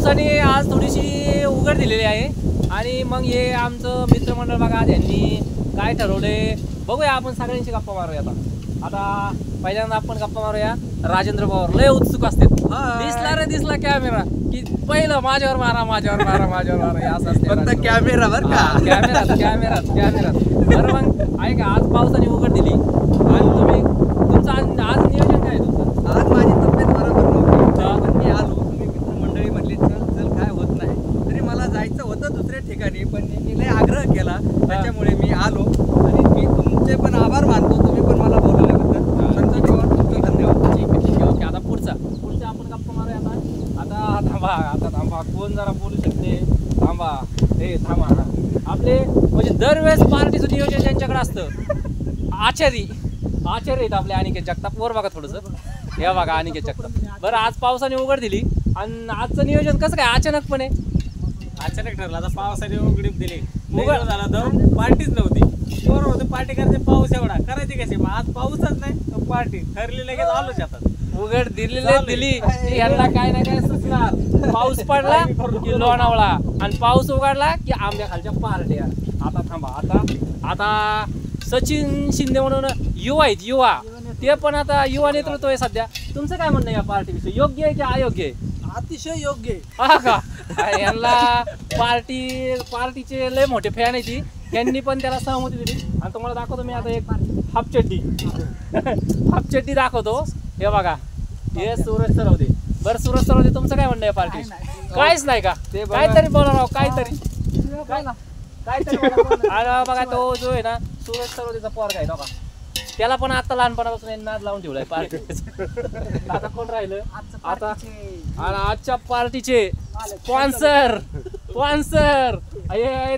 पावसाने आज थोडीशी उघड दिलेली आहे आणि मग हे आमचं मित्रमंडळ बघा त्यांनी काय ठरवले बघूया. आपण सगळ्यांची गप्पा मारूया. आता पहिल्यांदा आपण गप्पा मारूया. राजेंद्र पवार लय उत्सुक असते. दिसला रे दिसला कॅमेरा की पहिलं माझ्यावर मारा माझ्यावर मारा माझ्यावर मारा असं असते. फक्त कॅमेरा बर का, कॅमेरात बरं. मग ऐका आज पावसाने उघड दिली आणि तुम्ही तुमचं आज नियोजन काय तुमचं? आज माझी तब्येत बरोबर नव्हती पण मी आलो. तुम्ही मित्रमंडळी म्हणली चल काय होत नाही तरी मला जायचं होतं दुसऱ्या ठिकाणी पण मी लय आग्रह केला त्याच्यामुळे मी आलो आणि मी तुमचे पण आभार मानतो. तुम्ही पण मला बोलवल्याबद्दल संतोष पवार तुमचं धन्यवाद. ठीक आहे ओके. आता पुढचा आपण गप्पा मारूया. आता थांबा कोण जरा बोलू शकते. थांबा आपले म्हणजे दरवेळेस पार्टीचं नियोजन ज्यांच्याकडे असतं आचारी आहेत आपले अनिकेत जगताप. वर बघा थोडंसं हे बघा अनिकेत जगताप. बरं आज पावसाने उघड दिली आणि आजचं नियोजन कसं काय अचानकपणे? अचानक ठरला. आता पावसाने उघडीप दिली उघड झाला तर पार्टीच नव्हती. बरोबर होते पार्टी करायचे पाऊस एवढा करायची कशी. मग आज पाऊसच नाही तर पार्टी ठरली लगेच आलो शेतात. उघड दिली यांना काय ना काय सुचणार. पाऊस पडला की लोणावळा आणि पाऊस उघडला की आंब्या खालच्या पार्ट्या. आता थांबा आता सचिन शिंदे म्हणून युवा ते पण आता युवा नेतृत्व आहे सध्या. तुमचं काय म्हणणं या पार्टीविषयी? योग्य आहे की अयोग्य आहे? अतिशय योग्य. हा का? यांना पार्टीचे लय मोठे फॅन आहे ती. यांनी पण त्याला सहमती दिली आणि तुम्हाला दाखवतो मी आता एक हाफचड्डी दाखवतो. हे बघा हे सूरज सरवदे. बरं सूरज सरवदे तुमचं काय म्हणणं आहे पार्टी? काहीच नाही का? काहीतरी बोला राव काहीतरी. अरे बघा तो जो आहे ना सूरज सरवदेचा पोरगा आहे बघा. त्याला पण आता लहानपणापासून नाद लावून ठेवलाय पार्टी. आता कोण राहिलं आता? आणि आजच्या पार्टीचे स्पॉन्सर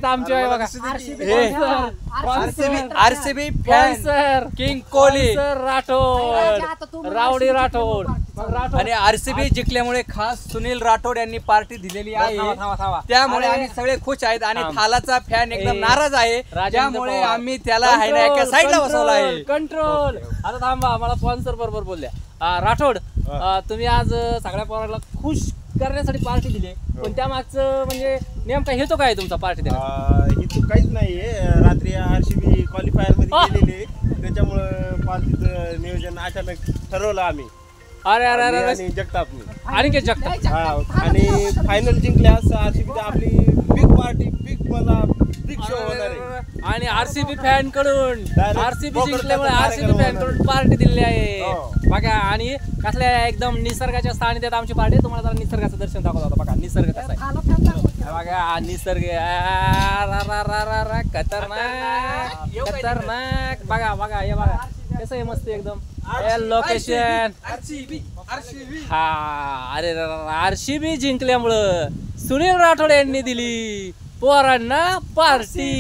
आमचे बघा RCB fan king Kohli Rathod आणि आरसीबी जिंकल्यामुळे खास सुनील राठोड यांनी पार्टी दिलेली आहे. त्यामुळे आम्ही सगळे खुश आहेत आणि थालाचा फॅन एकदम नाराज आहे. त्यामुळे आम्ही त्याला एका साईडला बसवला आहे. कंट्रोल. आता थांबा मला स्पॉन्सर बरोबर बोलल्या. राठोड तुम्ही आज सगळ्या पोराला खुश करण्यासाठी पार्टी दिली पण त्या मागचं म्हणजे नेमका हेतू काय तुमचा पार्टी द्यायला? हेतू काहीच नाहीये. रात्री आरसीबी क्वालिफायर मध्ये गेलेले त्याच्यामुळे पार्टीचं नियोजन अचानक ठरवलं आम्ही. अरे आणि जगतापने अनिकेत जगताप आणि फायनल जिंकल्यास आरसीबी आपली बिग शो होणार आहे. आणि आरसीबी फॅन कडून जिंकल्यामुळे आरसीबी फॅन कडून पार्टी दिलेली आहे बघा. आणि कसल्या एकदम निसर्गाच्या स्थानी त्यात आमची पार्टी. तुम्हाला जरा निसर्गाचं दर्शन दाखवत होता बघा. निसर्ग कसा आहे बघा. निसर्ग खतरनाक बघा हे बघा कसं आहे मस्त एकदम लोकेशन. अरे आरसीबी जिंकल्यामुळं सुनील राठोड यांनी दिली पोरांना पार्टी.